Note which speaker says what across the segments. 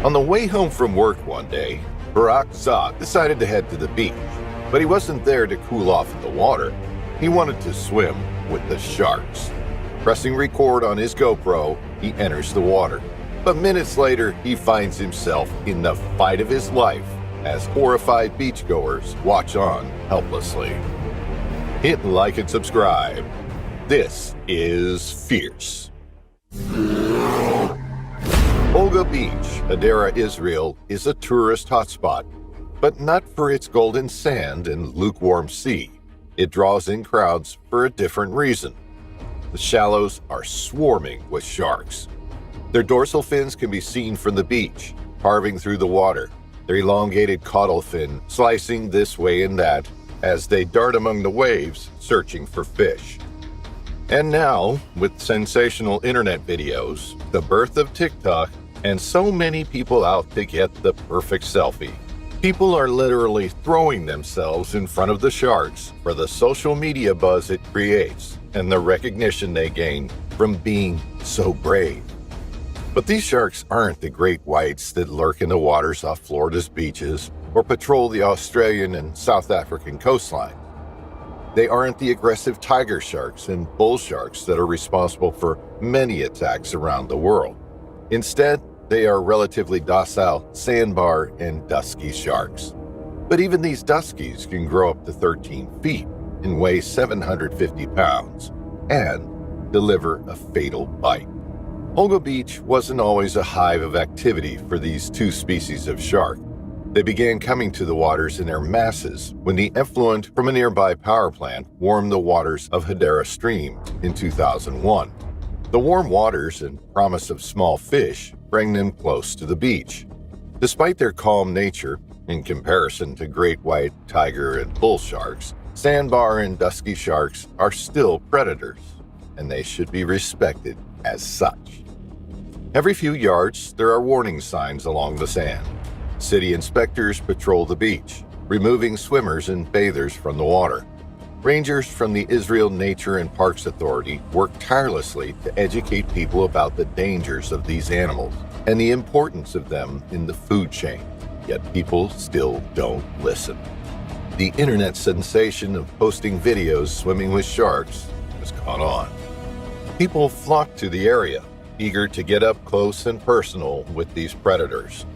Speaker 1: On the way home from work one day, Barak Tzach decided to head to the beach, but he wasn't there to cool off in the water. He wanted to swim with the sharks. Pressing record on his GoPro, he enters the water. But minutes later, he finds himself in the fight of his life as horrified beachgoers watch on helplessly. Hit like and subscribe. This is Fierce. Olga Beach, Hadera, Israel, is a tourist hotspot, but not for its golden sand and lukewarm sea. It draws in crowds for a different reason. The shallows are swarming with sharks. Their dorsal fins can be seen from the beach, carving through the water, their elongated caudal fin slicing this way and that as they dart among the waves searching for fish. And now, with sensational internet videos, the birth of TikTok, and so many people out to get the perfect selfie, people are literally throwing themselves in front of the sharks for the social media buzz it creates and the recognition they gain from being so brave. But these sharks aren't the great whites that lurk in the waters off Florida's beaches or patrol the Australian and South African coastline. They aren't the aggressive tiger sharks and bull sharks that are responsible for many attacks around the world. Instead, they are relatively docile sandbar and dusky sharks. But even these duskies can grow up to 13 feet and weigh 750 pounds and deliver a fatal bite. Olga Beach wasn't always a hive of activity for these two species of shark. They began coming to the waters in their masses when the effluent from a nearby power plant warmed the waters of Hadera Stream in 2001. The warm waters and promise of small fish bring them close to the beach. Despite their calm nature, in comparison to great white, tiger, and bull sharks, sandbar and dusky sharks are still predators, and they should be respected as such. Every few yards, there are warning signs along the sand. City inspectors patrol the beach, removing swimmers and bathers from the water. Rangers from the Israel Nature and Parks Authority work tirelessly to educate people about the dangers of these animals and the importance of them in the food chain, yet people still don't listen. The internet sensation of posting videos swimming with sharks has caught on. People flock to the area, eager to get up close and personal with these predators.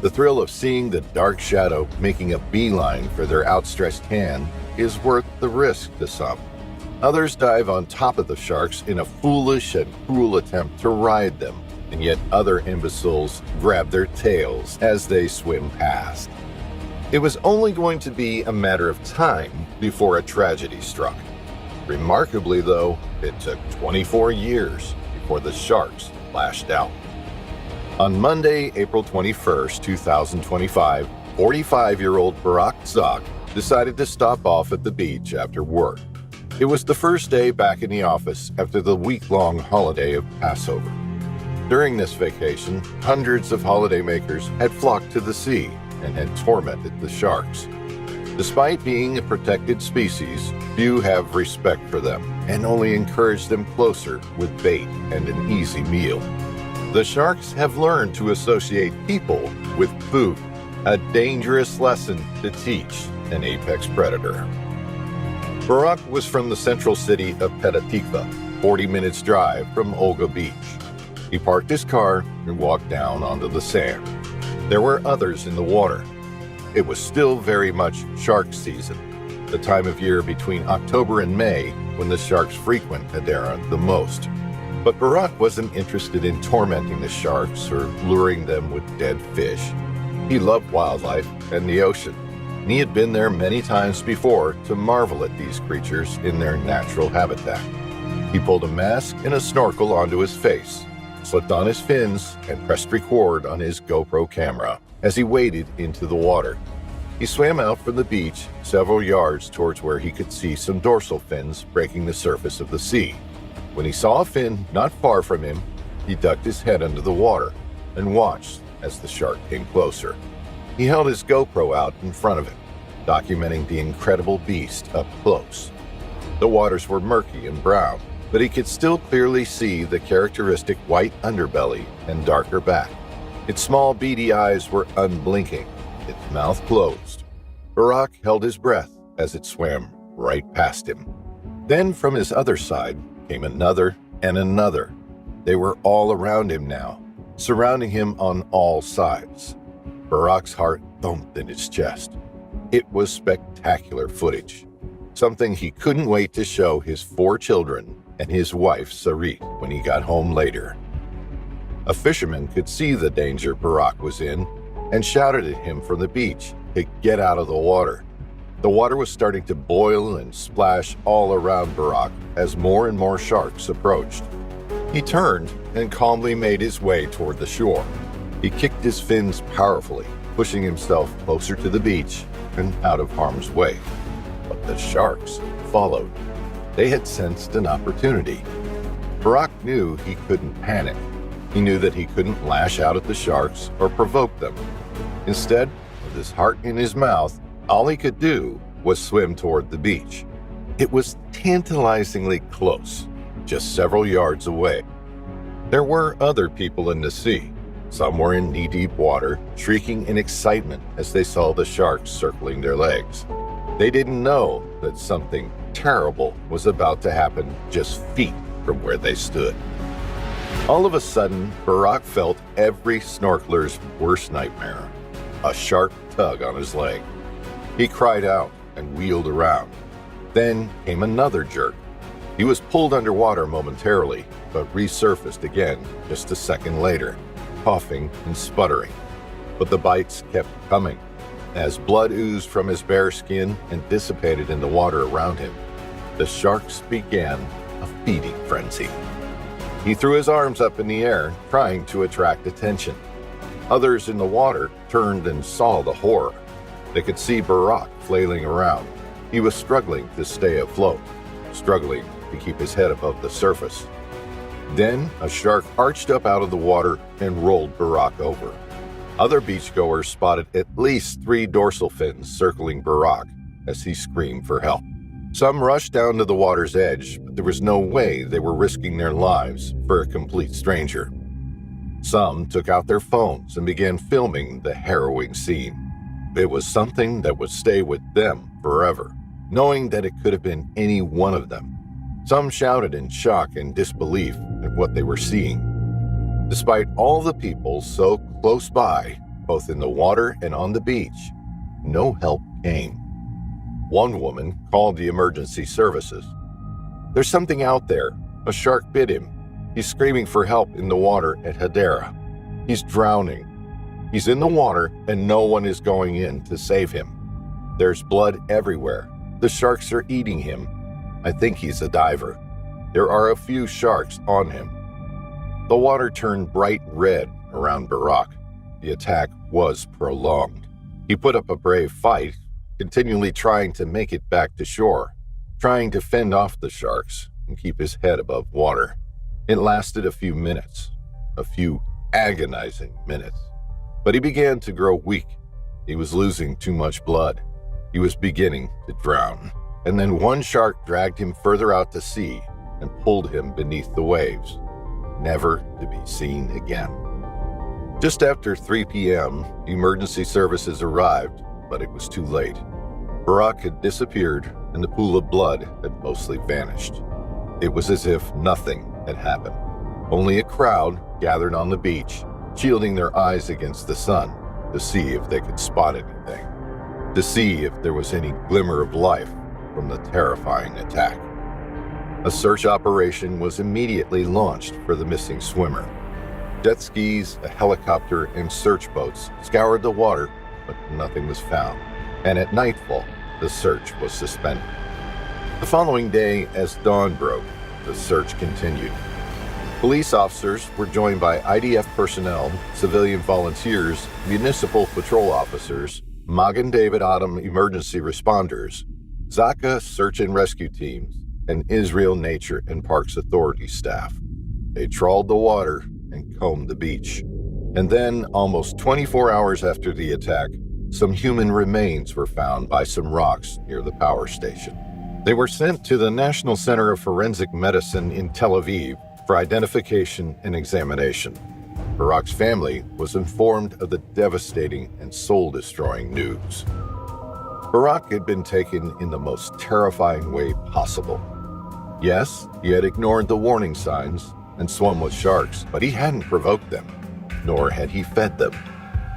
Speaker 1: The thrill of seeing the dark shadow making a beeline for their outstretched hand is worth the risk to some. Others dive on top of the sharks in a foolish and cruel attempt to ride them, and yet other imbeciles grab their tails as they swim past. It was only going to be a matter of time before a tragedy struck. Remarkably, though, it took 24 years before the sharks lashed out. On Monday, April 21, 2025, 45-year-old Barak Tzach decided to stop off at the beach after work. It was the first day back in the office after the week-long holiday of Passover. During this vacation, hundreds of holidaymakers had flocked to the sea and had tormented the sharks. Despite being a protected species, few have respect for them and only encourage them closer with bait and an easy meal. The sharks have learned to associate people with food, a dangerous lesson to teach an apex predator. Barak was from the central city of Petah Tikva, 40 minutes drive from Olga Beach. He parked his car and walked down onto the sand. There were others in the water. It was still very much shark season, the time of year between October and May when the sharks frequent Hadera the most. But Barak wasn't interested in tormenting the sharks or luring them with dead fish. He loved wildlife and the ocean, and he had been there many times before to marvel at these creatures in their natural habitat. He pulled a mask and a snorkel onto his face, slipped on his fins, and pressed record on his GoPro camera as he waded into the water. He swam out from the beach several yards towards where he could see some dorsal fins breaking the surface of the sea. When he saw a fin not far from him, he ducked his head under the water and watched as the shark came closer. He held his GoPro out in front of him, documenting the incredible beast up close. The waters were murky and brown, but he could still clearly see the characteristic white underbelly and darker back. Its small beady eyes were unblinking, its mouth closed. Barak held his breath as it swam right past him. Then from his other side came another and another. They were all around him now, surrounding him on all sides. Barak's heart thumped in his chest. It was spectacular footage, something he couldn't wait to show his 4 children and his wife Sarit when he got home later. A fisherman could see the danger Barak was in and shouted at him from the beach to get out of the water. The water was starting to boil and splash all around Barak as more and more sharks approached. He turned and calmly made his way toward the shore. He kicked his fins powerfully, pushing himself closer to the beach and out of harm's way. But the sharks followed. They had sensed an opportunity. Barak knew he couldn't panic. He knew that he couldn't lash out at the sharks or provoke them. Instead, with his heart in his mouth, all he could do was swim toward the beach. It was tantalizingly close, just several yards away. There were other people in the sea. Some were in knee-deep water, shrieking in excitement as they saw the sharks circling their legs. They didn't know that something terrible was about to happen just feet from where they stood. All of a sudden, Barak felt every snorkeler's worst nightmare, a sharp tug on his leg. He cried out and wheeled around. Then came another jerk. He was pulled underwater momentarily, but resurfaced again just a second later, coughing and sputtering. But the bites kept coming. As blood oozed from his bare skin and dissipated in the water around him, the sharks began a feeding frenzy. He threw his arms up in the air, trying to attract attention. Others in the water turned and saw the horror. They could see Barak flailing around. He was struggling to stay afloat, struggling to keep his head above the surface. Then a shark arched up out of the water and rolled Barak over. Other beachgoers spotted at least 3 dorsal fins circling Barak as he screamed for help. Some rushed down to the water's edge, but there was no way they were risking their lives for a complete stranger. Some took out their phones and began filming the harrowing scene. It was something that would stay with them forever, knowing that it could have been any one of them. Some shouted in shock and disbelief at what they were seeing. Despite all the people so close by, both in the water and on the beach, no help came. One woman called the emergency services. "There's something out there. A shark bit him. He's screaming for help in the water at Hadera. He's drowning. He's in the water and no one is going in to save him. There's blood everywhere. The sharks are eating him. I think he's a diver. There are a few sharks on him." The water turned bright red around Barak. The attack was prolonged. He put up a brave fight, continually trying to make it back to shore, trying to fend off the sharks and keep his head above water. It lasted a few minutes, a few agonizing minutes. But he began to grow weak. He was losing too much blood. He was beginning to drown. And then one shark dragged him further out to sea and pulled him beneath the waves, never to be seen again. Just after 3 p.m., emergency services arrived, but it was too late. Barak had disappeared and the pool of blood had mostly vanished. It was as if nothing had happened. Only a crowd gathered on the beach, shielding their eyes against the sun to see if they could spot anything, to see if there was any glimmer of life from the terrifying attack. A search operation was immediately launched for the missing swimmer. Jet skis, a helicopter, and search boats scoured the water, but nothing was found, and at nightfall, the search was suspended. The following day, as dawn broke, the search continued. Police officers were joined by IDF personnel, civilian volunteers, municipal patrol officers, Magen David Adom emergency responders, Zaka search and rescue teams, and Israel Nature and Parks Authority staff. They trawled the water and combed the beach. And then, almost 24 hours after the attack, some human remains were found by some rocks near the power station. They were sent to the National Center of Forensic Medicine in Tel Aviv for identification and examination. Barak's family was informed of the devastating and soul-destroying news. Barak had been taken in the most terrifying way possible. Yes, he had ignored the warning signs and swum with sharks, but he hadn't provoked them, nor had he fed them.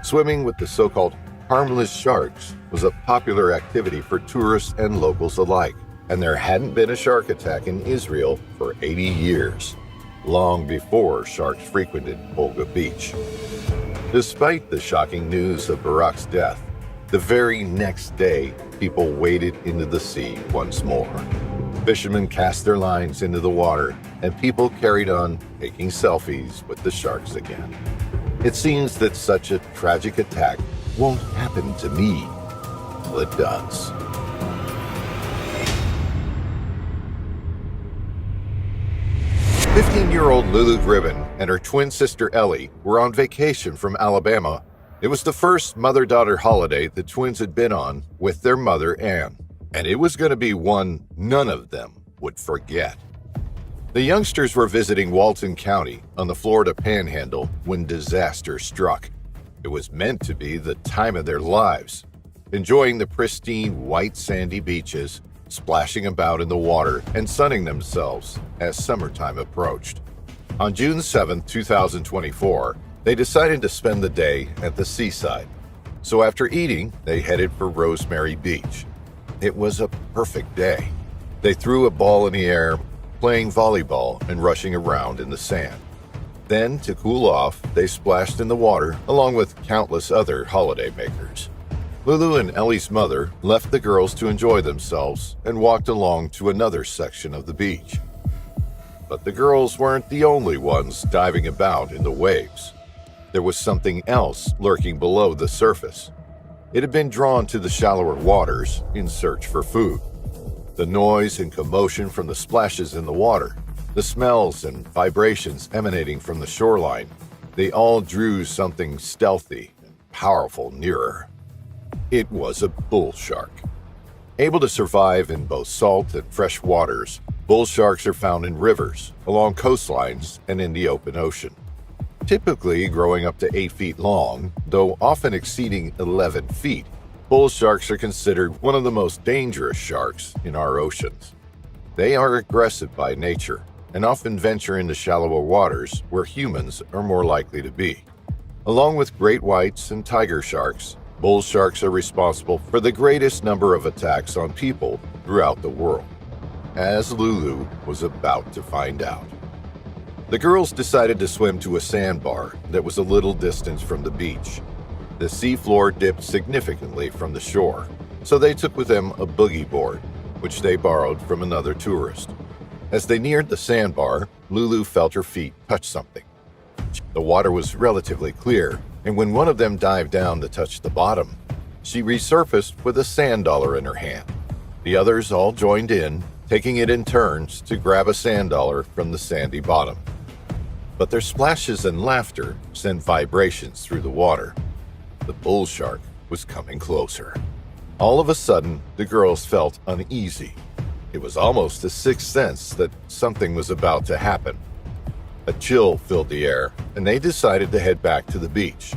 Speaker 1: Swimming with the so-called harmless sharks was a popular activity for tourists and locals alike, and there hadn't been a shark attack in Israel for 80 years, long before sharks frequented Olga Beach. Despite the shocking news of Barak's death, the very next day, people waded into the sea once more. Fishermen cast their lines into the water, and people carried on taking selfies with the sharks again. It seems that such a tragic attack won't happen to me. Well, it does. "15-year-old Lulu Gribbin and her twin sister Ellie were on vacation from Alabama. It was the first mother-daughter holiday the twins had been on with their mother, Ann, and it was going to be one none of them would forget. The youngsters were visiting Walton County on the Florida Panhandle when disaster struck. It was meant to be the time of their lives, enjoying the pristine white sandy beaches, splashing about in the water and sunning themselves as summertime approached. On June 7, 2024, they decided to spend the day at the seaside. So after eating, they headed for Rosemary Beach. It was a perfect day. They threw a ball in the air, playing volleyball and rushing around in the sand. Then, to cool off, they splashed in the water along with countless other holidaymakers. Lulu and Ellie's mother left the girls to enjoy themselves and walked along to another section of the beach. But the girls weren't the only ones diving about in the waves. There was something else lurking below the surface. It had been drawn to the shallower waters in search for food. The noise and commotion from the splashes in the water, the smells and vibrations emanating from the shoreline, they all drew something stealthy and powerful nearer. It was a bull shark. Able to survive in both salt and fresh waters, bull sharks are found in rivers, along coastlines, and in the open ocean. Typically growing up to 8 feet long, though often exceeding 11 feet, bull sharks are considered one of the most dangerous sharks in our oceans. They are aggressive by nature and often venture into shallower waters where humans are more likely to be. Along with great whites and tiger sharks, bull sharks are responsible for the greatest number of attacks on people throughout the world, as Lulu was about to find out. The girls decided to swim to a sandbar that was a little distance from the beach. The seafloor dipped significantly from the shore, so they took with them a boogie board, which they borrowed from another tourist. As they neared the sandbar, Lulu felt her feet touch something. The water was relatively clear, and when one of them dived down to touch the bottom, she resurfaced with a sand dollar in her hand. The others all joined in, taking it in turns to grab a sand dollar from the sandy bottom. But their splashes and laughter sent vibrations through the water. The bull shark was coming closer. All of a sudden, the girls felt uneasy. It was almost a sixth sense that something was about to happen. A chill filled the air, and they decided to head back to the beach.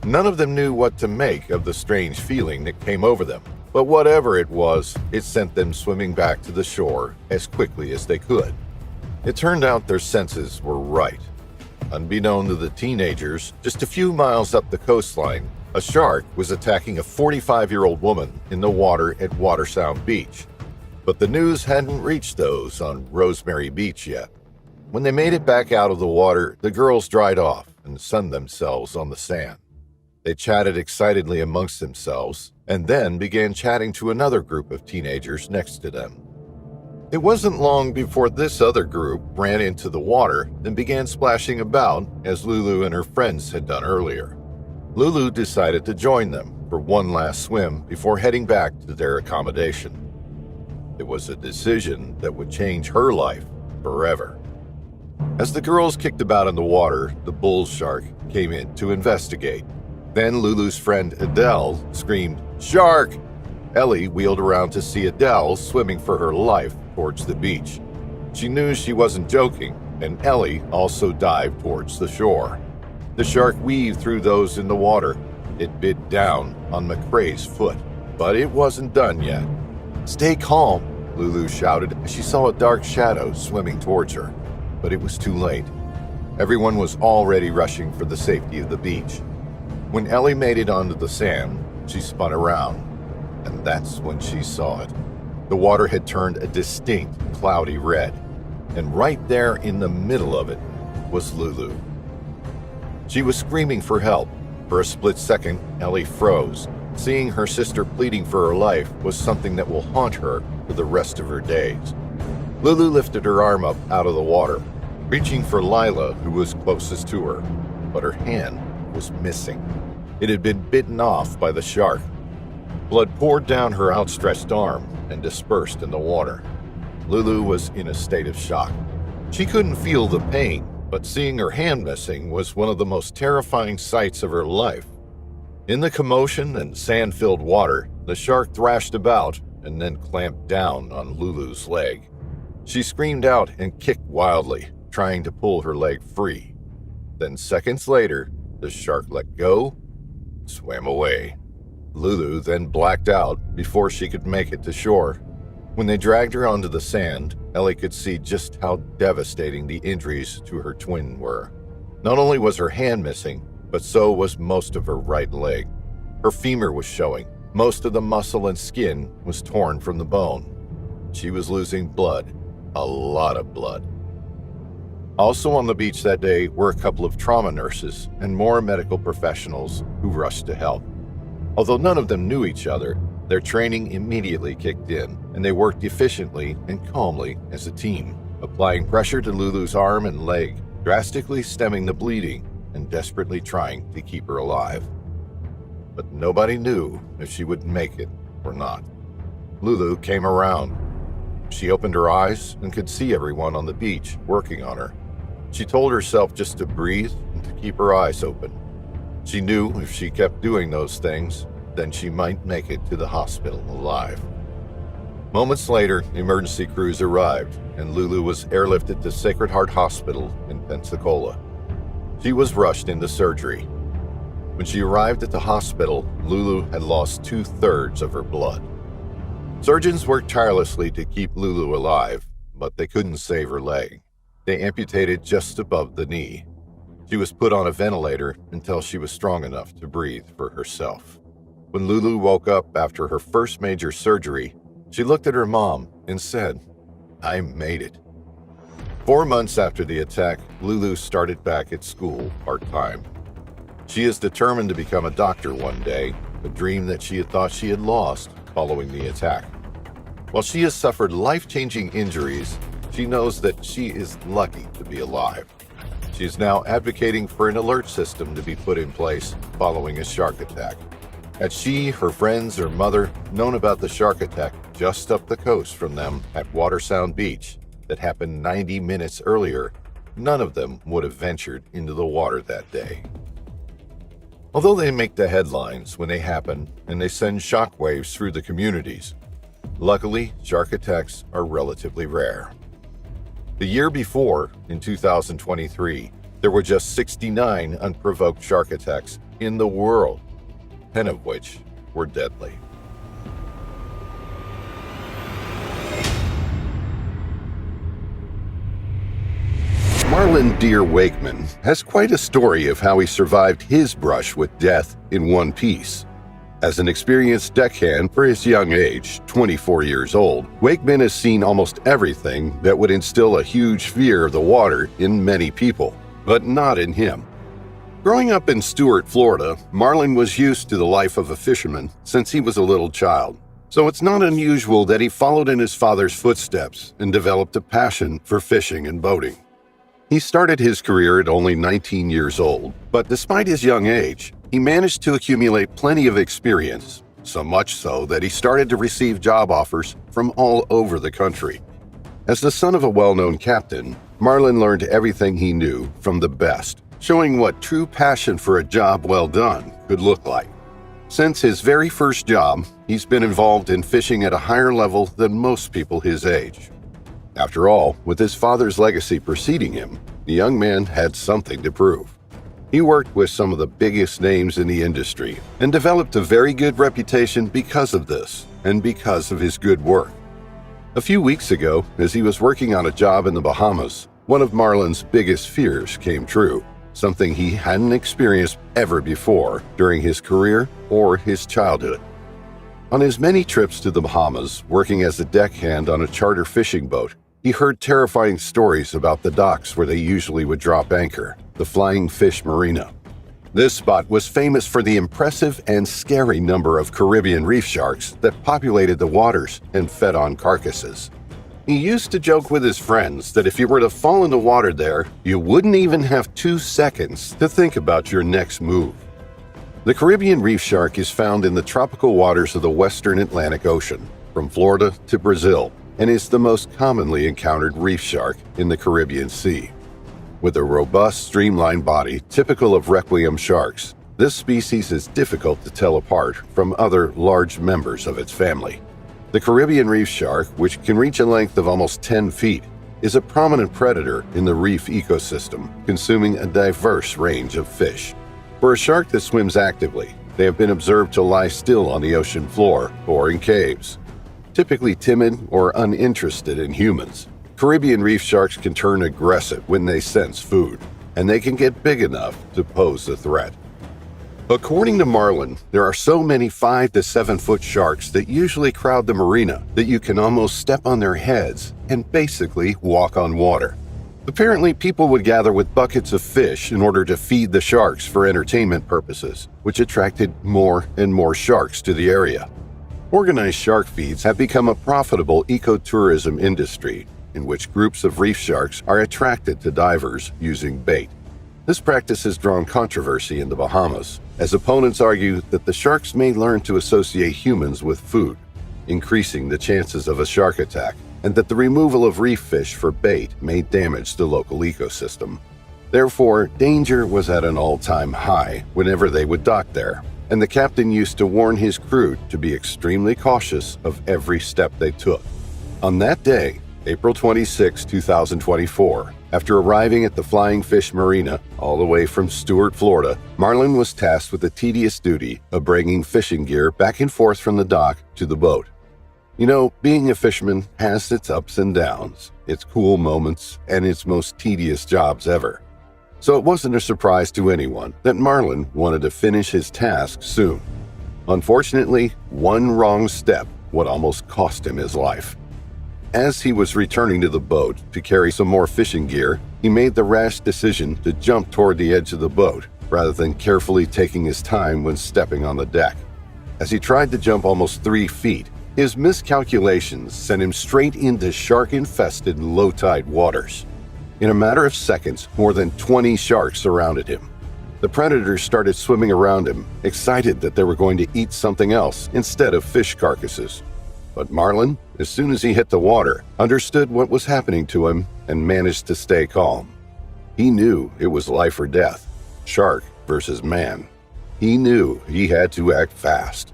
Speaker 1: None of them knew what to make of the strange feeling that came over them, but whatever it was, it sent them swimming back to the shore as quickly as they could. It turned out their senses were right. Unbeknown to the teenagers, just a few miles up the coastline, a shark was attacking a 45-year-old woman in the water at Watersound Beach. But the news hadn't reached those on Rosemary Beach yet. When they made it back out of the water, the girls dried off and sunned themselves on the sand. They chatted excitedly amongst themselves and then began chatting to another group of teenagers next to them. It wasn't long before this other group ran into the water and began splashing about as Lulu and her friends had done earlier. Lulu decided to join them for one last swim before heading back to their accommodation. It was a decision that would change her life forever. As the girls kicked about in the water, the bull shark came in to investigate. Then Lulu's friend Adele screamed, "Shark!" Ellie wheeled around to see Adele swimming for her life towards the beach. She knew she wasn't joking, and Ellie also dived towards the shore. The shark weaved through those in the water. It bit down on McCrae's foot, but it wasn't done yet. "Stay calm," Lulu shouted as she saw a dark shadow swimming towards her. But it was too late. Everyone was already rushing for the safety of the beach. When Ellie made it onto the sand, she spun around, and that's when she saw it. The water had turned a distinct cloudy red, and right there in the middle of it was Lulu. She was screaming for help. For a split second, Ellie froze. Seeing her sister pleading for her life was something that will haunt her for the rest of her days. Lulu lifted her arm up out of the water, reaching for Lila, who was closest to her, but her hand was missing. It had been bitten off by the shark. Blood poured down her outstretched arm and dispersed in the water. Lulu was in a state of shock. She couldn't feel the pain, but seeing her hand missing was one of the most terrifying sights of her life. In the commotion and sand-filled water, the shark thrashed about and then clamped down on Lulu's leg. She screamed out and kicked wildly, trying to pull her leg free. Then seconds later, the shark let go and swam away. Lulu then blacked out before she could make it to shore. When they dragged her onto the sand, Ellie could see just how devastating the injuries to her twin were. Not only was her hand missing, but so was most of her right leg. Her femur was showing. Most of the muscle and skin was torn from the bone. She was losing blood, a lot of blood. Also on the beach that day were a couple of trauma nurses and more medical professionals who rushed to help. Although none of them knew each other, their training immediately kicked in, and they worked efficiently and calmly as a team, applying pressure to Lulu's arm and leg, drastically stemming the bleeding and desperately trying to keep her alive. But nobody knew if she would make it or not. Lulu came around. She opened her eyes and could see everyone on the beach working on her. She told herself just to breathe and to keep her eyes open. She knew if she kept doing those things, then she might make it to the hospital alive. Moments later, emergency crews arrived, and Lulu was airlifted to Sacred Heart Hospital in Pensacola. She was rushed into surgery. When she arrived at the hospital, Lulu had lost 2/3 of her blood. Surgeons worked tirelessly to keep Lulu alive, but they couldn't save her leg. They amputated just above the knee. She was put on a ventilator until she was strong enough to breathe for herself. When Lulu woke up after her first major surgery, she looked at her mom and said, "I made it." 4 months after the attack, Lulu started back at school part-time. She is determined to become a doctor one day, a dream that she had thought she had lost following the attack. While she has suffered life-changing injuries, she knows that she is lucky to be alive. She is now advocating for an alert system to be put in place following a shark attack. Had she, her friends, or mother known about the shark attack just up the coast from them at Watersound Beach that happened 90 minutes earlier, none of them would have ventured into the water that day. Although they make the headlines when they happen and they send shockwaves through the communities, luckily shark attacks are relatively rare. The year before, in 2023, there were just 69 unprovoked shark attacks in the world, 10 of which were deadly. Marlin Deere Wakeman has quite a story of how he survived his brush with death in one piece. As an experienced deckhand for his young age, 24 years old, Wakeman has seen almost everything that would instill a huge fear of the water in many people, but not in him. Growing up in Stuart, Florida, Marlin was used to the life of a fisherman since he was a little child. So it's not unusual that he followed in his father's footsteps and developed a passion for fishing and boating. He started his career at only 19 years old, but despite his young age, he managed to accumulate plenty of experience, so much so that he started to receive job offers from all over the country. As the son of a well-known captain, Marlin learned everything he knew from the best, showing what true passion for a job well done could look like. Since his very first job, he's been involved in fishing at a higher level than most people his age. After all, with his father's legacy preceding him, the young man had something to prove. He worked with some of the biggest names in the industry and developed a very good reputation because of this and because of his good work. A few weeks ago, as he was working on a job in the Bahamas, one of Marlin's biggest fears came true, something he hadn't experienced ever before during his career or his childhood. On his many trips to the Bahamas, working as a deckhand on a charter fishing boat, he heard terrifying stories about the docks where they usually would drop anchor, the Flying Fish Marina. This spot was famous for the impressive and scary number of Caribbean reef sharks that populated the waters and fed on carcasses. He used to joke with his friends that if you were to fall in the water there, you wouldn't even have 2 seconds to think about your next move. The Caribbean reef shark is found in the tropical waters of the western Atlantic Ocean, from Florida to Brazil, and is the most commonly encountered reef shark in the Caribbean Sea. With a robust, streamlined body typical of requiem sharks, this species is difficult to tell apart from other large members of its family. The Caribbean reef shark, which can reach a length of almost 10 feet, is a prominent predator in the reef ecosystem, consuming a diverse range of fish. For a shark that swims actively, they have been observed to lie still on the ocean floor or in caves. Typically timid or uninterested in humans, Caribbean reef sharks can turn aggressive when they sense food, and they can get big enough to pose a threat. According to Marlin, there are so many 5 to 7 foot sharks that usually crowd the marina that you can almost step on their heads and basically walk on water. Apparently, people would gather with buckets of fish in order to feed the sharks for entertainment purposes, which attracted more and more sharks to the area. Organized shark feeds have become a profitable ecotourism industry in which groups of reef sharks are attracted to divers using bait. This practice has drawn controversy in the Bahamas, as opponents argue that the sharks may learn to associate humans with food, increasing the chances of a shark attack, and that the removal of reef fish for bait may damage the local ecosystem. Therefore, danger was at an all-time high whenever they would dock there, and the captain used to warn his crew to be extremely cautious of every step they took. On that day, April 26, 2024, after arriving at the Flying Fish Marina, all the way from Stuart, Florida, Marlin was tasked with the tedious duty of bringing fishing gear back and forth from the dock to the boat. You know, being a fisherman has its ups and downs, its cool moments, and its most tedious jobs ever. So it wasn't a surprise to anyone that Marlin wanted to finish his task soon. Unfortunately, one wrong step would almost cost him his life. As he was returning to the boat to carry some more fishing gear, he made the rash decision to jump toward the edge of the boat rather than carefully taking his time when stepping on the deck. As he tried to jump almost 3 feet, his miscalculations sent him straight into shark-infested low-tide waters. In a matter of seconds, more than 20 sharks surrounded him. The predators started swimming around him, excited that they were going to eat something else instead of fish carcasses. But Marlin, as soon as he hit the water, understood what was happening to him and managed to stay calm. He knew it was life or death, shark versus man. He knew he had to act fast.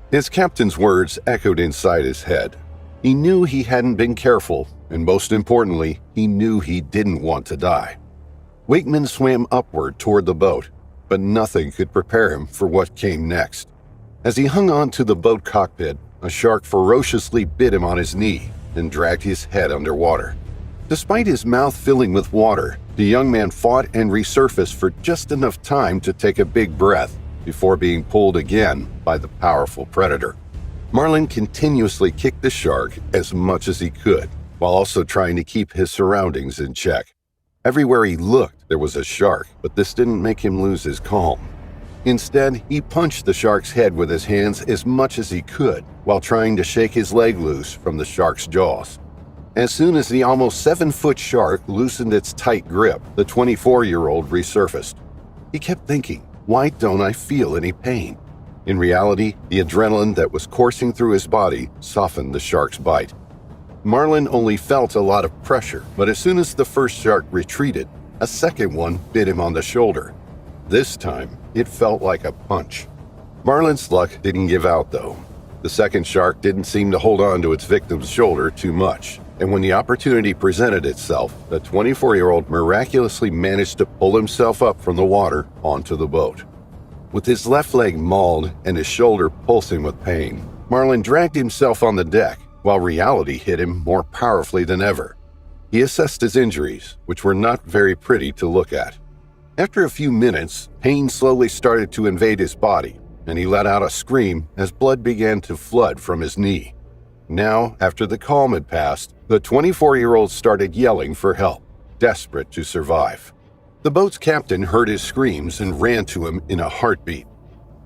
Speaker 1: His captain's words echoed inside his head. He knew he hadn't been careful, and most importantly, he knew he didn't want to die. Wakeman swam upward toward the boat, but nothing could prepare him for what came next. As he hung on to the boat cockpit, a shark ferociously bit him on his knee and dragged his head underwater. Despite his mouth filling with water, the young man fought and resurfaced for just enough time to take a big breath before being pulled again by the powerful predator. Marlin continuously kicked the shark as much as he could, while also trying to keep his surroundings in check. Everywhere he looked, there was a shark, but this didn't make him lose his calm. Instead, he punched the shark's head with his hands as much as he could, while trying to shake his leg loose from the shark's jaws. As soon as the almost 7-foot shark loosened its tight grip, the 24-year-old resurfaced. He kept thinking, "Why don't I feel any pain?" In reality, the adrenaline that was coursing through his body softened the shark's bite. Marlin only felt a lot of pressure, but as soon as the first shark retreated, a second one bit him on the shoulder. This time, it felt like a punch. Marlin's luck didn't give out, though. The second shark didn't seem to hold on to its victim's shoulder too much, And when the opportunity presented itself, the 24-year-old miraculously managed to pull himself up from the water onto the boat. With his left leg mauled and his shoulder pulsing with pain, Marlin dragged himself on the deck while reality hit him more powerfully than ever. He assessed his injuries, which were not very pretty to look at. After a few minutes, pain slowly started to invade his body, and he let out a scream as blood began to flood from his knee. Now, after the calm had passed, the 24-year-old started yelling for help, desperate to survive. The boat's captain heard his screams and ran to him in a heartbeat.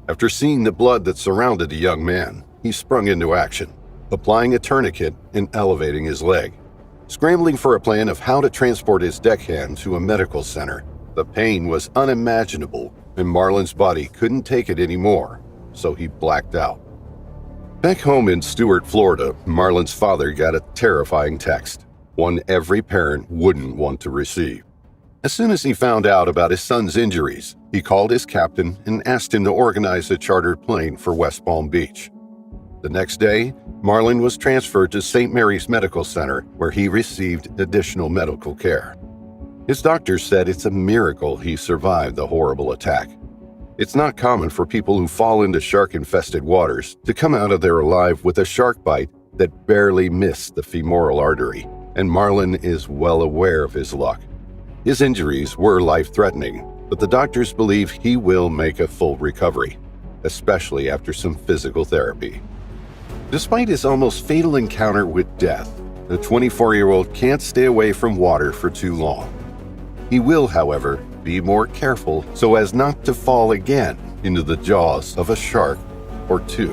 Speaker 1: After seeing the blood that surrounded the young man, he sprung into action, applying a tourniquet and elevating his leg. Scrambling for a plan of how to transport his deckhand to a medical center, the pain was unimaginable and Marlin's body couldn't take it anymore, so he blacked out. Back home in Stuart, Florida, Marlin's father got a terrifying text, one every parent wouldn't want to receive. As soon as he found out about his son's injuries, he called his captain and asked him to organize a chartered plane for West Palm Beach. The next day, Marlin was transferred to St. Mary's Medical Center, where he received additional medical care. His doctors said it's a miracle he survived the horrible attack. It's not common for people who fall into shark-infested waters to come out of there alive with a shark bite that barely missed the femoral artery, and Marlin is well aware of his luck. His injuries were life-threatening, but the doctors believe he will make a full recovery, especially after some physical therapy. Despite his almost fatal encounter with death, the 24-year-old can't stay away from water for too long. He will, however, be more careful so as not to fall again into the jaws of a shark or two.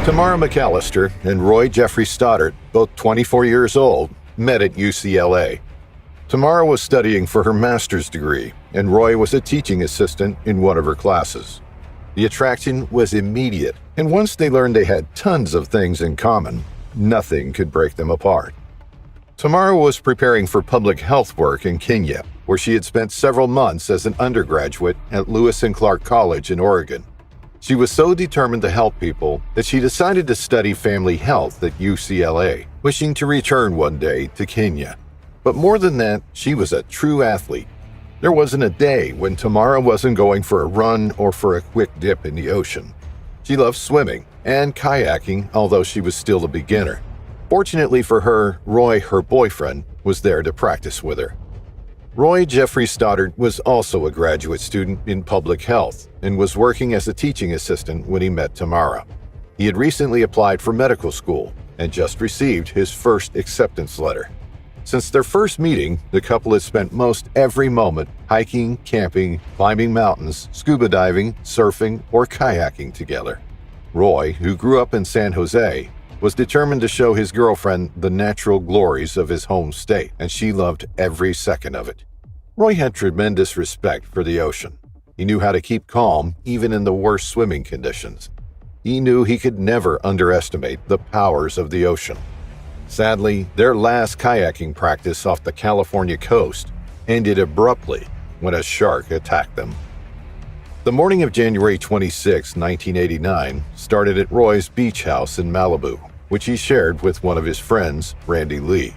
Speaker 1: Tamara McAllister and Roy Jeffrey Stoddar, both 24 years old, met at UCLA. Tamara was studying for her master's degree, and Roy was a teaching assistant in one of her classes. The attraction was immediate, and once they learned they had tons of things in common, nothing could break them apart. Tamara was preparing for public health work in Kenya, where she had spent several months as an undergraduate at Lewis and Clark College in Oregon. She was so determined to help people that she decided to study family health at UCLA, wishing to return one day to Kenya. But more than that, she was a true athlete. There wasn't a day when Tamara wasn't going for a run or for a quick dip in the ocean. She loved swimming and kayaking, although she was still a beginner. Fortunately for her, Roy, her boyfriend, was there to practice with her. Roy Jeffrey Stoddar was also a graduate student in public health and was working as a teaching assistant when he met Tamara. He had recently applied for medical school and just received his first acceptance letter. Since their first meeting, the couple had spent most every moment hiking, camping, climbing mountains, scuba diving, surfing, or kayaking together. Roy, who grew up in San Jose, was determined to show his girlfriend the natural glories of his home state, and she loved every second of it. Roy had tremendous respect for the ocean. He knew how to keep calm even in the worst swimming conditions. He knew he could never underestimate the powers of the ocean. Sadly, their last kayaking practice off the California coast ended abruptly when a shark attacked them. The morning of January 26, 1989, started at Roy's beach house in Malibu, which he shared with one of his friends, Randy Lee.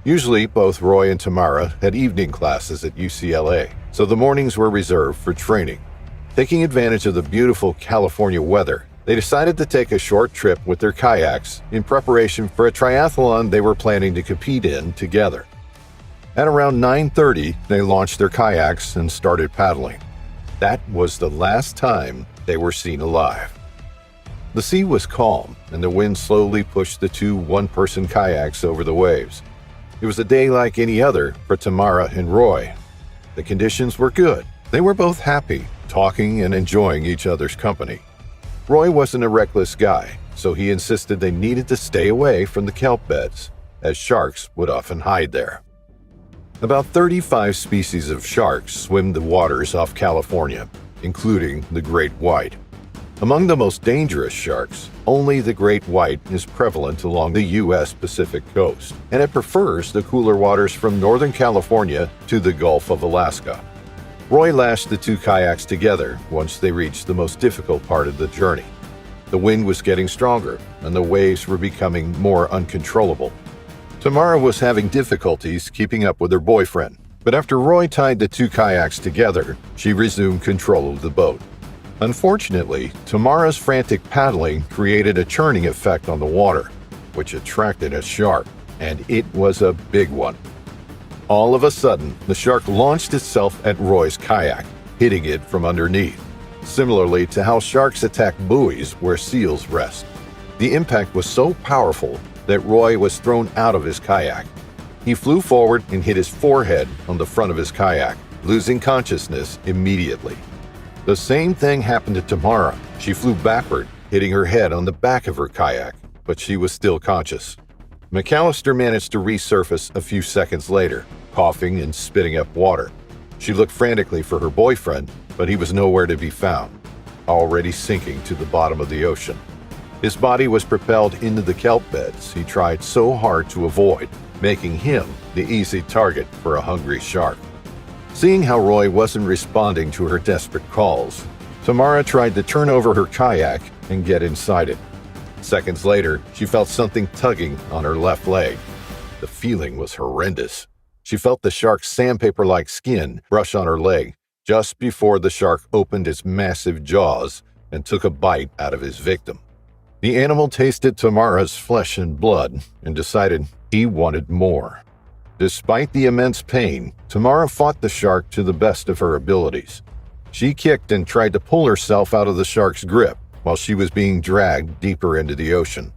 Speaker 1: Usually, both Roy and Tamara had evening classes at UCLA, so the mornings were reserved for training. Taking advantage of the beautiful California weather, they decided to take a short trip with their kayaks in preparation for a triathlon they were planning to compete in together. At around 9:30, they launched their kayaks and started paddling. That was the last time they were seen alive. The sea was calm, and the wind slowly pushed the two one-person kayaks over the waves. It was a day like any other for Tamara and Roy. The conditions were good. They were both happy, talking and enjoying each other's company. Roy wasn't a reckless guy, so he insisted they needed to stay away from the kelp beds, as sharks would often hide there. About 35 species of sharks swim the waters off California, including the great white. Among the most dangerous sharks, only the great white is prevalent along the U.S. Pacific coast, and it prefers the cooler waters from Northern California to the Gulf of Alaska. Roy lashed the two kayaks together once they reached the most difficult part of the journey. The wind was getting stronger, and the waves were becoming more uncontrollable. Tamara was having difficulties keeping up with her boyfriend, but after Roy tied the two kayaks together, she resumed control of the boat. Unfortunately, Tamara's frantic paddling created a churning effect on the water, which attracted a shark, and it was a big one. All of a sudden, the shark launched itself at Roy's kayak, hitting it from underneath, similarly to how sharks attack buoys where seals rest. The impact was so powerful that Roy was thrown out of his kayak. He flew forward and hit his forehead on the front of his kayak, losing consciousness immediately. The same thing happened to Tamara. She flew backward, hitting her head on the back of her kayak, but she was still conscious. McAllister managed to resurface a few seconds later, coughing and spitting up water. She looked frantically for her boyfriend, but he was nowhere to be found, already sinking to the bottom of the ocean. His body was propelled into the kelp beds he tried so hard to avoid, making him the easy target for a hungry shark. Seeing how Roy wasn't responding to her desperate calls, Tamara tried to turn over her kayak and get inside it. Seconds later, she felt something tugging on her left leg. The feeling was horrendous. She felt the shark's sandpaper-like skin brush on her leg just before the shark opened its massive jaws and took a bite out of his victim. The animal tasted Tamara's flesh and blood and decided he wanted more. Despite the immense pain, Tamara fought the shark to the best of her abilities. She kicked and tried to pull herself out of the shark's grip while she was being dragged deeper into the ocean.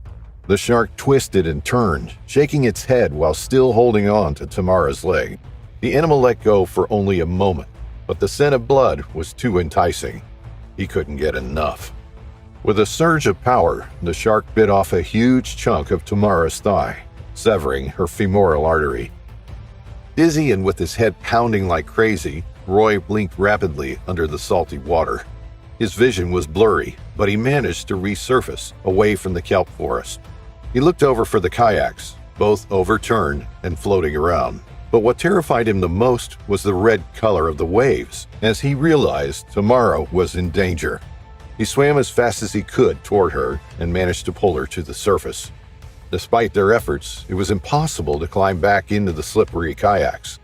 Speaker 1: The shark twisted and turned, shaking its head while still holding on to Tamara's leg. The animal let go for only a moment, but the scent of blood was too enticing. He couldn't get enough. With a surge of power, the shark bit off a huge chunk of Tamara's thigh, severing her femoral artery. Dizzy and with his head pounding like crazy, Roy blinked rapidly under the salty water. His vision was blurry, but he managed to resurface away from the kelp forest. He looked over for the kayaks, both overturned and floating around. But what terrified him the most was the red color of the waves, as he realized Tamara was in danger. He swam as fast as he could toward her and managed to pull her to the surface. Despite their efforts, it was impossible to climb back into the slippery kayaks.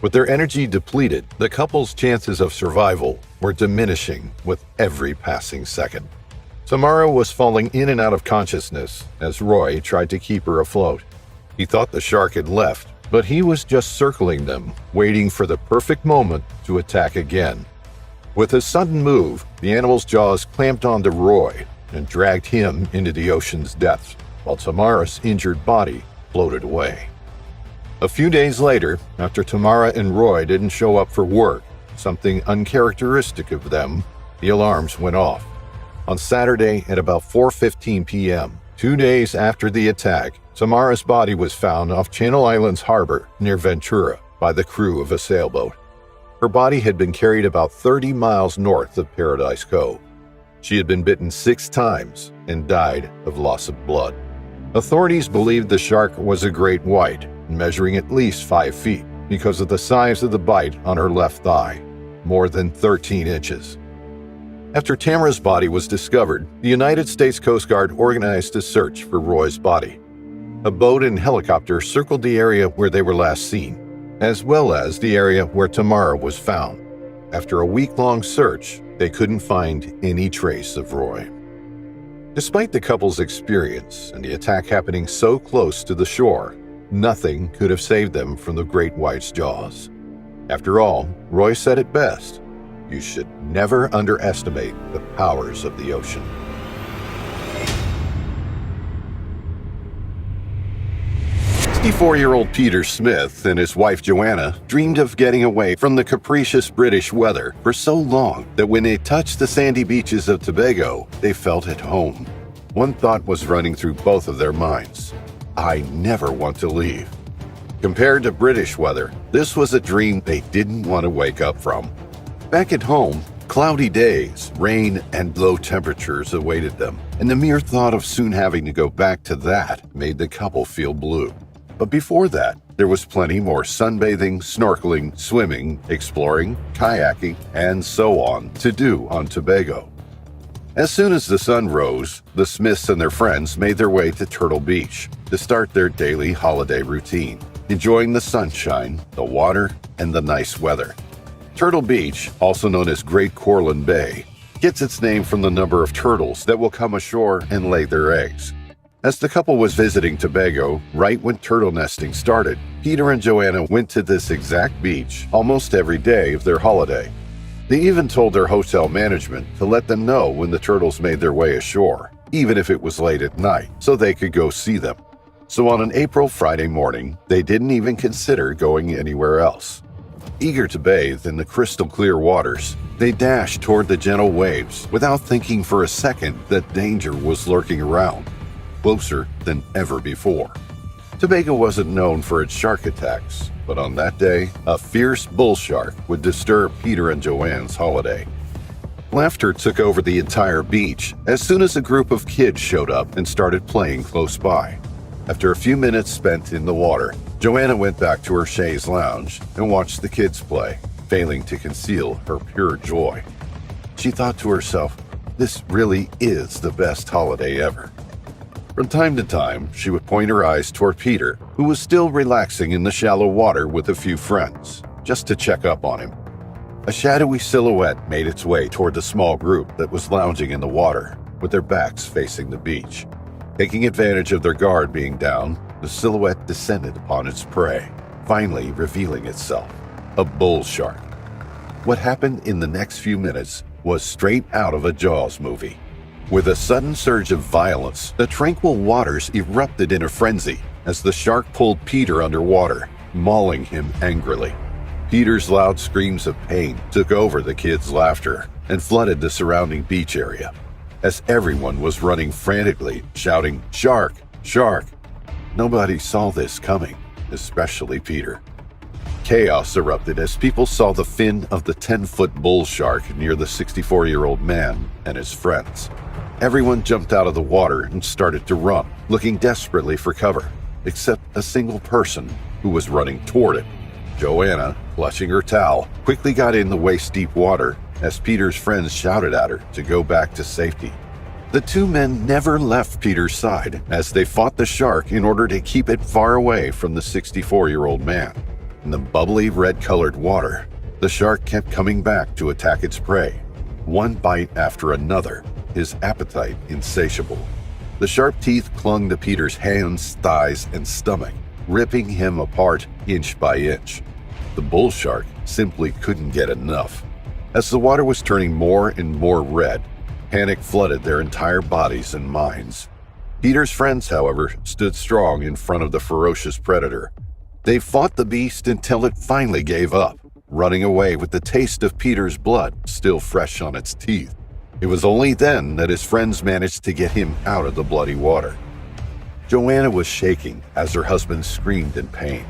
Speaker 1: With their energy depleted, the couple's chances of survival were diminishing with every passing second. Tamara was falling in and out of consciousness as Roy tried to keep her afloat. He thought the shark had left, but he was just circling them, waiting for the perfect moment to attack again. With a sudden move, the animal's jaws clamped onto Roy and dragged him into the ocean's depths, while Tamara's injured body floated away. A few days later, after Tamara and Roy didn't show up for work, something uncharacteristic of them, the alarms went off. On Saturday at about 4:15 p.m., 2 days after the attack, Tamara's body was found off Channel Islands Harbor near Ventura by the crew of a sailboat. Her body had been carried about 30 miles north of Paradise Cove. She had been bitten 6 times and died of loss of blood. Authorities believed the shark was a great white, measuring at least 5 feet because of the size of the bite on her left thigh, more than 13 inches. After Tamara's body was discovered, the United States Coast Guard organized a search for Roy's body. A boat and helicopter circled the area where they were last seen, as well as the area where Tamara was found. After a week-long search, they couldn't find any trace of Roy. Despite the couple's experience and the attack happening so close to the shore, nothing could have saved them from the great white's jaws. After all, Roy said it best: you should never underestimate the powers of the ocean. 64-year-old Peter Smith and his wife Joanna dreamed of getting away from the capricious British weather for so long that when they touched the sandy beaches of Tobago, they felt at home. One thought was running through both of their minds: I never want to leave. Compared to British weather, this was a dream they didn't want to wake up from. Back at home, cloudy days, rain, and low temperatures awaited them, and the mere thought of soon having to go back to that made the couple feel blue. But before that, there was plenty more sunbathing, snorkeling, swimming, exploring, kayaking, and so on to do on Tobago. As soon as the sun rose, the Smiths and their friends made their way to Turtle Beach to start their daily holiday routine, enjoying the sunshine, the water, and the nice weather. Turtle Beach, also known as Great Cortland Bay, gets its name from the number of turtles that will come ashore and lay their eggs. As the couple was visiting Tobago right when turtle nesting started, Peter and Joanna went to this exact beach almost every day of their holiday. They even told their hotel management to let them know when the turtles made their way ashore, even if it was late at night, so they could go see them. So on an April Friday morning, they didn't even consider going anywhere else. Eager to bathe in the crystal clear waters, they dashed toward the gentle waves without thinking for a second that danger was lurking around, closer than ever before. Tobago wasn't known for its shark attacks, but on that day, a fierce bull shark would disturb Peter and Joanne's holiday. Laughter took over the entire beach as soon as a group of kids showed up and started playing close by. After a few minutes spent in the water, Joanna went back to her chaise lounge and watched the kids play, failing to conceal her pure joy. She thought to herself, this really is the best holiday ever. From time to time, she would point her eyes toward Peter, who was still relaxing in the shallow water with a few friends, just to check up on him. A shadowy silhouette made its way toward the small group that was lounging in the water, with their backs facing the beach. Taking advantage of their guard being down, the silhouette descended upon its prey, finally revealing itself, a bull shark. What happened in the next few minutes was straight out of a Jaws movie. With a sudden surge of violence, the tranquil waters erupted in a frenzy as the shark pulled Peter underwater, mauling him angrily. Peter's loud screams of pain took over the kids' laughter and flooded the surrounding beach area, as everyone was running frantically, shouting, "Shark! Shark!" Nobody saw this coming, especially Peter. Chaos erupted as people saw the fin of the 10-foot bull shark near the 64-year-old man and his friends. Everyone jumped out of the water and started to run, looking desperately for cover, except a single person who was running toward it. Joanna, clutching her towel, quickly got in the waist-deep water as Peter's friends shouted at her to go back to safety. The two men never left Peter's side as they fought the shark in order to keep it far away from the 64-year-old man. In the bubbly red-colored water, the shark kept coming back to attack its prey, one bite after another, his appetite insatiable. The sharp teeth clung to Peter's hands, thighs, and stomach, ripping him apart inch by inch. The bull shark simply couldn't get enough. As the water was turning more and more red, panic flooded their entire bodies and minds. Peter's friends, however, stood strong in front of the ferocious predator. They fought the beast until it finally gave up, running away with the taste of Peter's blood still fresh on its teeth. It was only then that his friends managed to get him out of the bloody water. Joanna was shaking as her husband screamed in pain.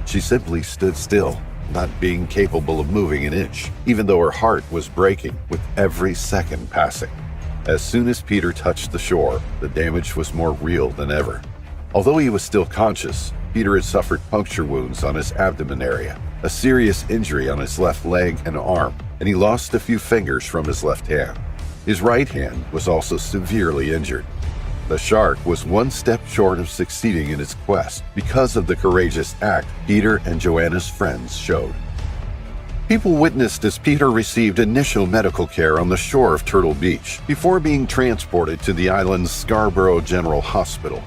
Speaker 1: She simply stood still, not being capable of moving an inch, even though her heart was breaking with every second passing. As soon as Peter touched the shore, the damage was more real than ever. Although he was still conscious, Peter had suffered puncture wounds on his abdomen area, a serious injury on his left leg and arm, and he lost a few fingers from his left hand. His right hand was also severely injured. The shark was one step short of succeeding in its quest because of the courageous act Peter and Joanna's friends showed. People witnessed as Peter received initial medical care on the shore of Turtle Beach before being transported to the island's Scarborough General Hospital.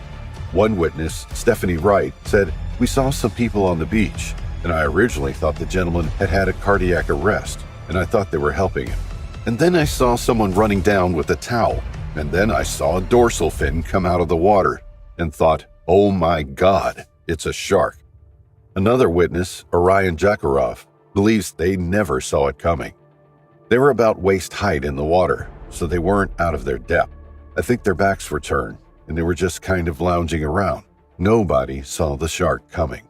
Speaker 1: One witness, Stephanie Wright, said, "We saw some people on the beach, and I originally thought the gentleman had had a cardiac arrest, and I thought they were helping him. And then I saw someone running down with a towel, and then I saw a dorsal fin come out of the water and thought, oh my God, it's a shark." Another witness, Orion Jakarov, believes they never saw it coming. They were about waist height in the water, so they weren't out of their depth. I think their backs were turned, and they were just kind of lounging around. Nobody saw the shark coming.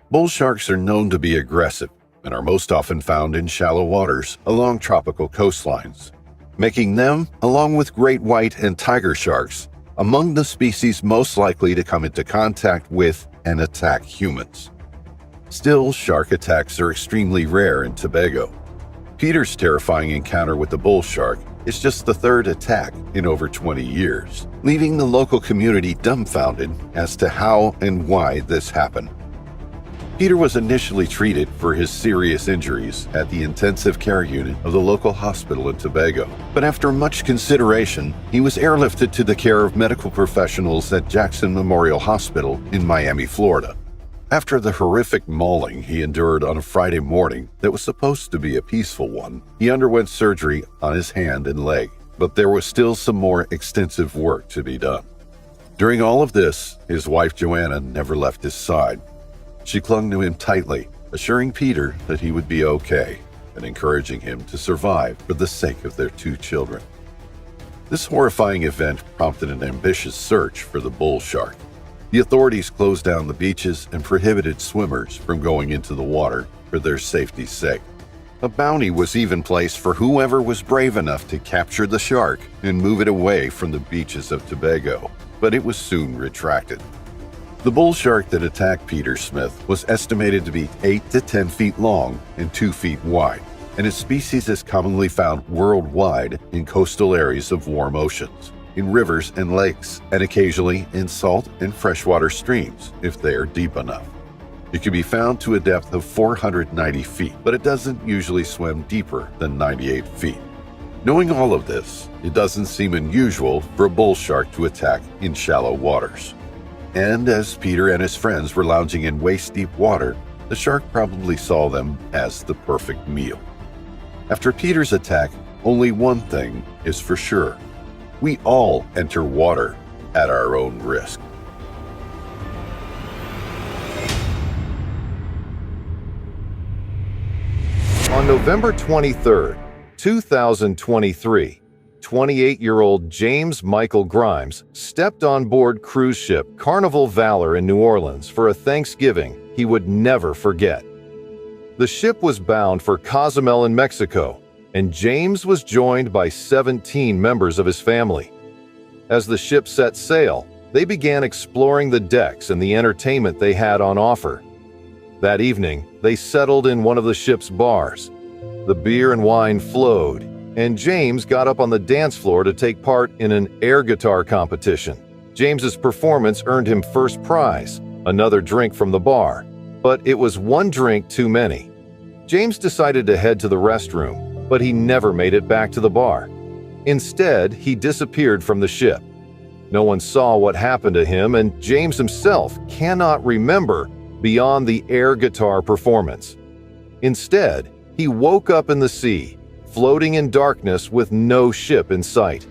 Speaker 1: Bull sharks are known to be aggressive and are most often found in shallow waters along tropical coastlines, making them, along with great white and tiger sharks, among the species most likely to come into contact with and attack humans. Still, shark attacks are extremely rare in Tobago. Peter's terrifying encounter with the bull shark It's just the third attack in over 20 years, leaving the local community dumbfounded as to how and why this happened. Peter was initially treated for his serious injuries at the intensive care unit of the local hospital in Tobago, but after much consideration, he was airlifted to the care of medical professionals at Jackson Memorial Hospital in Miami, Florida. After the horrific mauling he endured on a Friday morning that was supposed to be a peaceful one, he underwent surgery on his hand and leg, but there was still some more extensive work to be done. During all of this, his wife Joanna never left his side. She clung to him tightly, assuring Peter that he would be okay and encouraging him to survive for the sake of their 2 children. This horrifying event prompted an ambitious search for the bull shark. The authorities closed down the beaches and prohibited swimmers from going into the water for their safety's sake. A bounty was even placed for whoever was brave enough to capture the shark and move it away from the beaches of Tobago, but it was soon retracted. The bull shark that attacked Peter Smith was estimated to be 8 to 10 feet long and 2 feet wide, and its species is commonly found worldwide in coastal areas of warm oceans, in rivers and lakes, and occasionally in salt and freshwater streams if they are deep enough. It can be found to a depth of 490 feet, but it doesn't usually swim deeper than 98 feet. Knowing all of this, it doesn't seem unusual for a bull shark to attack in shallow waters. And as Peter and his friends were lounging in waist-deep water, the shark probably saw them as the perfect meal. After Peter's attack, only one thing is for sure. We all enter water at our own risk. On November 23, 2023, 28-year-old James Michael Grimes stepped on board cruise ship Carnival Valor in New Orleans for a Thanksgiving he would never forget. The ship was bound for Cozumel in Mexico, and James was joined by 17 members of his family. As the ship set sail, they began exploring the decks and the entertainment they had on offer. That evening, they settled in one of the ship's bars. The beer and wine flowed, and James got up on the dance floor to take part in an air guitar competition. James's performance earned him first prize, another drink from the bar, but it was one drink too many. James decided to head to the restroom, but he never made it back to the bar. Instead, he disappeared from the ship. No one saw what happened to him, and James himself cannot remember beyond the air guitar performance. Instead, he woke up in the sea, floating in darkness with no ship in sight.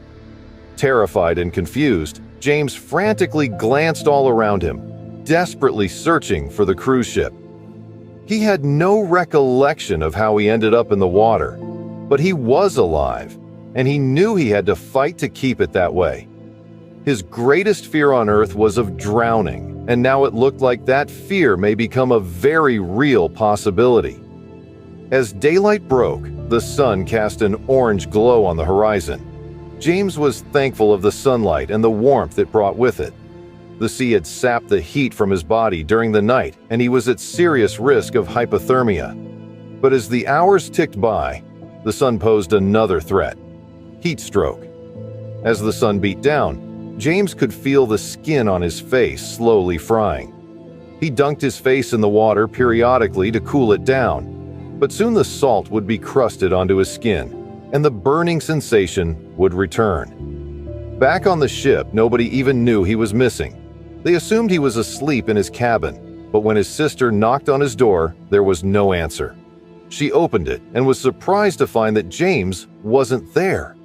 Speaker 1: Terrified and confused, James frantically glanced all around him, desperately searching for the cruise ship. He had no recollection of how he ended up in the water, but he was alive, and he knew he had to fight to keep it that way. His greatest fear on earth was of drowning, and now it looked like that fear may become a very real possibility. As daylight broke, the sun cast an orange glow on the horizon. James was thankful of the sunlight and the warmth it brought with it. The sea had sapped the heat from his body during the night, and he was at serious risk of hypothermia. But as the hours ticked by, the sun posed another threat: heat stroke. As the sun beat down, James could feel the skin on his face slowly frying. He dunked his face in the water periodically to cool it down, but soon the salt would be crusted onto his skin, and the burning sensation would return. Back on the ship, nobody even knew he was missing. They assumed he was asleep in his cabin, but when his sister knocked on his door, there was no answer. She opened it and was surprised to find that James wasn't there.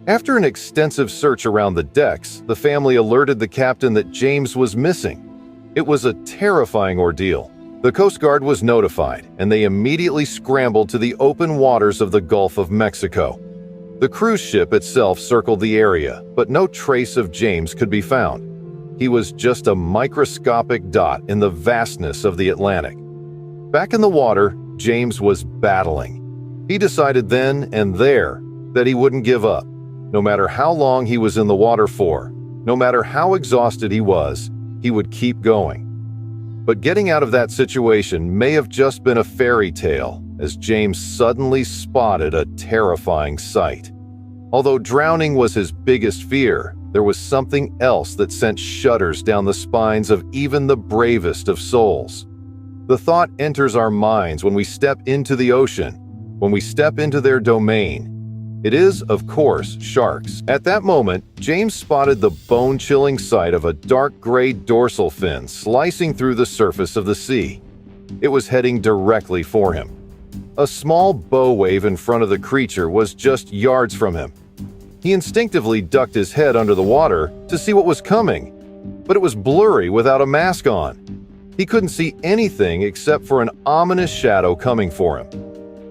Speaker 1: After an extensive search around the decks, the family alerted the captain that James was missing. It was a terrifying ordeal. The Coast Guard was notified, and they immediately scrambled to the open waters of the Gulf of Mexico. The cruise ship itself circled the area, but no trace of James could be found. He was just a microscopic dot in the vastness of the Atlantic. Back in the water, James was battling. He decided then and there that he wouldn't give up. No matter how long he was in the water for, no matter how exhausted he would keep going. But getting out of that situation may have just been a fairy tale, as James suddenly spotted a terrifying sight. Although drowning was his biggest fear, there was something else that sent shudders down the spines of even the bravest of souls. The thought enters our minds when we step into the ocean, when we step into their domain. It is, of course, sharks. At that moment, James spotted the bone-chilling sight of a dark gray dorsal fin slicing through the surface of the sea. It was heading directly for him. A small bow wave in front of the creature was just yards from him. He instinctively ducked his head under the water to see what was coming, but it was blurry without a mask on. He couldn't see anything except for an ominous shadow coming for him.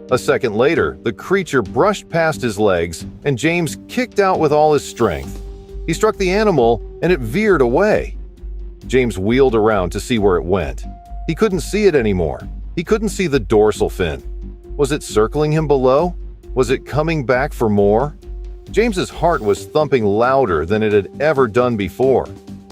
Speaker 1: A second later, the creature brushed past his legs, and James kicked out with all his strength. He struck the animal, and it veered away. James wheeled around to see where it went. He couldn't see it anymore. He couldn't see the dorsal fin. Was it circling him below? Was it coming back for more? James's heart was thumping louder than it had ever done before.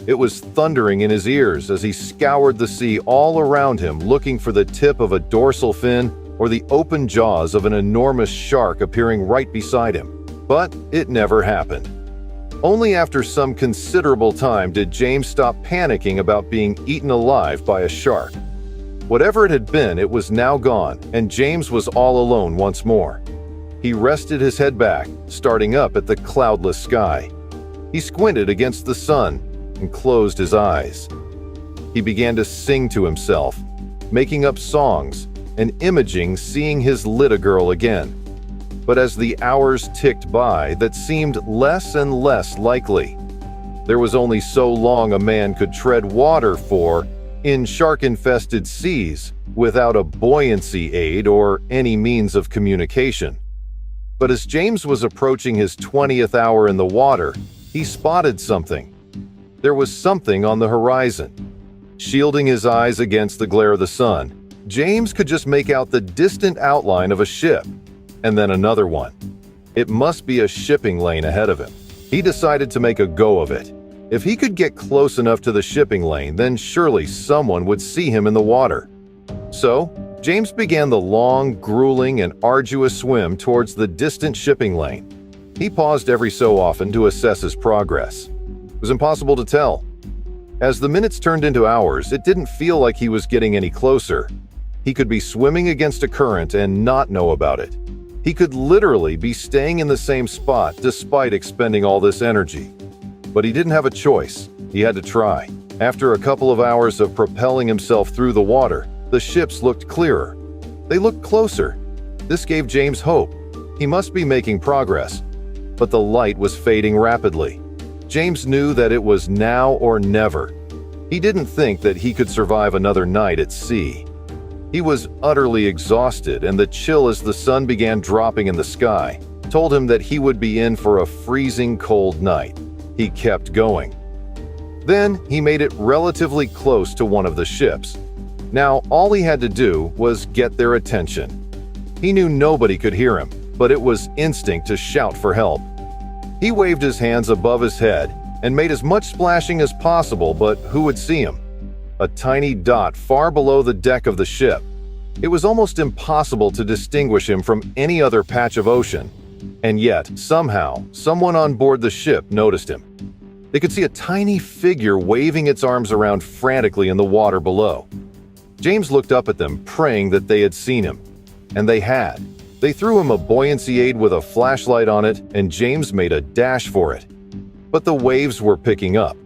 Speaker 1: It was thundering in his ears as he scoured the sea all around him, looking for the tip of a dorsal fin or the open jaws of an enormous shark appearing right beside him. But it never happened. Only after some considerable time did James stop panicking about being eaten alive by a shark. Whatever it had been, it was now gone, and James was all alone once more. He rested his head back, starting up at the cloudless sky. He squinted against the sun and closed his eyes. He began to sing to himself, making up songs and imaging seeing his little girl again. But as the hours ticked by, that seemed less and less likely. There was only so long a man could tread water for in shark-infested seas without a buoyancy aid or any means of communication. But as James was approaching his 20th hour in the water, he spotted something. There was something on the horizon. Shielding his eyes against the glare of the sun, James could just make out the distant outline of a ship, and then another one. It must be a shipping lane ahead of him. He decided to make a go of it. If he could get close enough to the shipping lane, then surely someone would see him in the water. So, James began the long, grueling, and arduous swim towards the distant shipping lane. He paused every so often to assess his progress. It was impossible to tell. As the minutes turned into hours, it didn't feel like he was getting any closer. He could be swimming against a current and not know about it. He could literally be staying in the same spot despite expending all this energy. But he didn't have a choice. He had to try. After a couple of hours of propelling himself through the water, the ships looked clearer. They looked closer. This gave James hope. He must be making progress. But the light was fading rapidly. James knew that it was now or never. He didn't think that he could survive another night at sea. He was utterly exhausted, and the chill as the sun began dropping in the sky told him that he would be in for a freezing cold night. He kept going. Then he made it relatively close to one of the ships. Now, all he had to do was get their attention. He knew nobody could hear him, but it was instinct to shout for help. He waved his hands above his head and made as much splashing as possible, but who would see him? A tiny dot far below the deck of the ship. It was almost impossible to distinguish him from any other patch of ocean. And yet, somehow, someone on board the ship noticed him. They could see a tiny figure waving its arms around frantically in the water below. James looked up at them, praying that they had seen him. And they had. They threw him a buoyancy aid with a flashlight on it, and James made a dash for it. But the waves were picking up.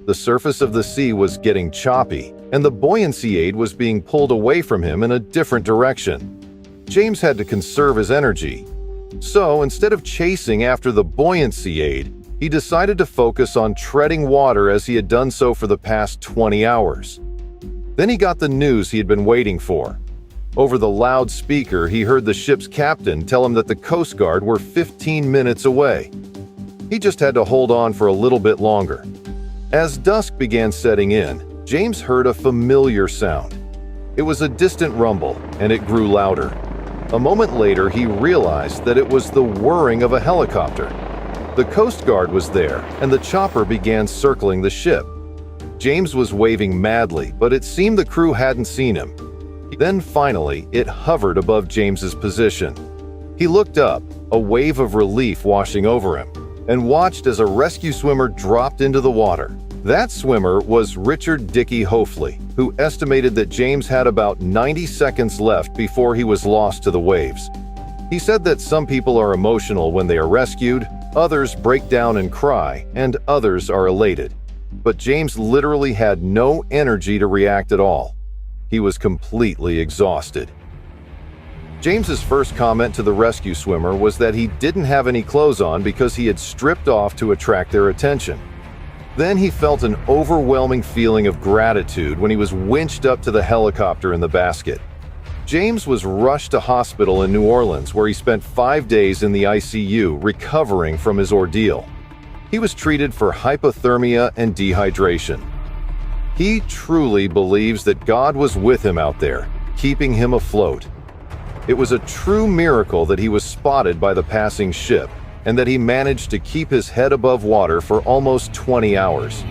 Speaker 1: The surface of the sea was getting choppy, and the buoyancy aid was being pulled away from him in a different direction. James had to conserve his energy. So, instead of chasing after the buoyancy aid, he decided to focus on treading water as he had done so for the past 20 hours. Then he got the news he had been waiting for. Over the loudspeaker, he heard the ship's captain tell him that the Coast Guard were 15 minutes away. He just had to hold on for a little bit longer. As dusk began setting in, James heard a familiar sound. It was a distant rumble, and it grew louder. A moment later, he realized that it was the whirring of a helicopter. The Coast Guard was there, and the chopper began circling the ship. James was waving madly, but it seemed the crew hadn't seen him. Then finally, it hovered above James's position. He looked up, a wave of relief washing over him, and watched as a rescue swimmer dropped into the water. That swimmer was Richard Dickey Hofley, who estimated that James had about 90 seconds left before he was lost to the waves. He said that some people are emotional when they are rescued, others break down and cry, and others are elated. But James literally had no energy to react at all. He was completely exhausted. James's first comment to the rescue swimmer was that he didn't have any clothes on because he had stripped off to attract their attention. Then he felt an overwhelming feeling of gratitude when he was winched up to the helicopter in the basket. James was rushed to hospital in New Orleans, where he spent 5 days in the ICU recovering from his ordeal. He was treated for hypothermia and dehydration. He truly believes that God was with him out there, keeping him afloat. It was a true miracle that he was spotted by the passing ship and that he managed to keep his head above water for almost 20 hours.